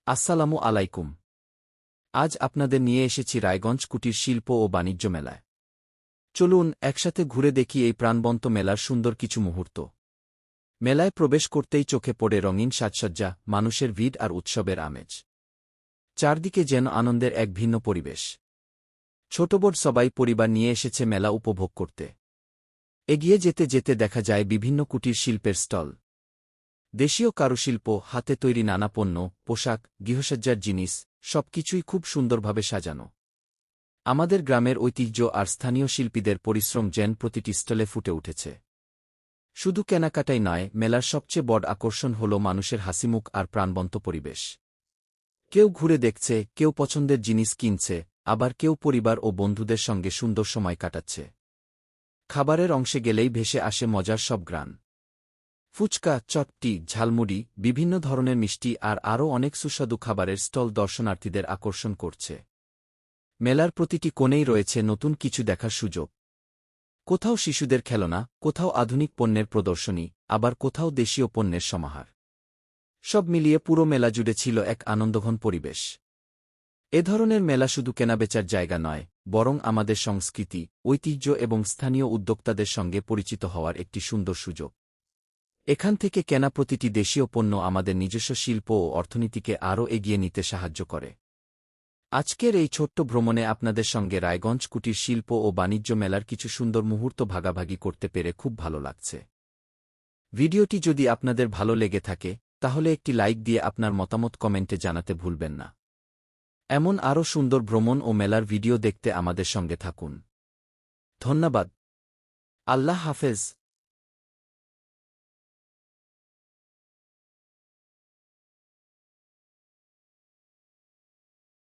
আসসালামু আলাইকুম। আজ আপনাদের নিয়ে এসেছি রায়গঞ্জ কুটির শিল্প ও বাণিজ্য মেলায়। চলুন একসাথে ঘুরে দেখি এই প্রাণবন্ত মেলার সুন্দর কিছু মুহূর্ত। মেলায় প্রবেশ করতেই চোখে পড়ে রঙিন সাজসজ্জা, মানুষের ভিড় আর উৎসবের আমেজ। চারদিকে যেন আনন্দের এক ভিন্ন পরিবেশ। ছোটবড় সবাই পরিবার নিয়ে এসেছে মেলা উপভোগ করতে। এগিয়ে যেতে যেতে দেখা যায় বিভিন্ন কুটির শিল্পের স্টল। দেশীয় কারুশিল্প, হাতে তৈরি নানা পণ্য, পোশাক, গৃহসজ্জার জিনিস সবকিছুই খুব সুন্দরভাবে সাজানো। আমাদের গ্রামের ঐতিহ্য আর স্থানীয় শিল্পীদের পরিশ্রম যেন প্রতিটি স্টলে ফুটে উঠেছে। শুধু কেনাকাটাই নয়, মেলার সবচেয়ে বড় আকর্ষণ হল মানুষের হাসিমুখ আর প্রাণবন্ত পরিবেশ। কেউ ঘুরে দেখছে, কেউ পছন্দের জিনিস কিনছে, আবার কেউ পরিবার ও বন্ধুদের সঙ্গে সুন্দর সময় কাটাচ্ছে। খাবারের অংশে গেলেই ভেসে আসে মজার সব ঘ্রাণ। ফুচকা, চটটি, ঝালমুড়ি, বিভিন্ন ধরনের মিষ্টি আর আরও অনেক সুস্বাদু খাবারের স্টল দর্শনার্থীদের আকর্ষণ করছে। মেলার প্রতিটি কোণেই রয়েছে নতুন কিছু দেখার সুযোগ। কোথাও শিশুদের খেলনা, কোথাও আধুনিক পণ্যের প্রদর্শনী, আবার কোথাও দেশীয় পণ্যের সমাহার। সব মিলিয়ে পুরো মেলা জুড়ে ছিল এক আনন্দঘন পরিবেশ। এ ধরনের মেলা শুধু কেনাবেচার জায়গা নয়, বরং আমাদের সংস্কৃতি, ঐতিহ্য এবং স্থানীয় উদ্যোক্তাদের সঙ্গে পরিচিত হওয়ার একটি সুন্দর সুযোগ। এখান থেকে কেনা প্রতিটি দেশীয় পণ্য আমাদের নিজস্ব শিল্প ও অর্থনীতিকে আরও এগিয়ে নিতে সাহায্য করে। আজকের এই ছোট্ট ভ্রমণে আপনাদের সঙ্গে রায়গঞ্জ কুটির শিল্প ও বাণিজ্য মেলার কিছু সুন্দর মুহূর্ত ভাগাভাগি করতে পেরে খুব ভালো লাগছে। ভিডিওটি যদি আপনাদের ভালো লেগে থাকে, তাহলে একটি লাইক দিয়ে আপনার মতামত কমেন্টে জানাতে ভুলবেন না। এমন আরও সুন্দর ভ্রমণ ও মেলার ভিডিও দেখতে আমাদের সঙ্গে থাকুন। ধন্যবাদ। আল্লাহ হাফেজ।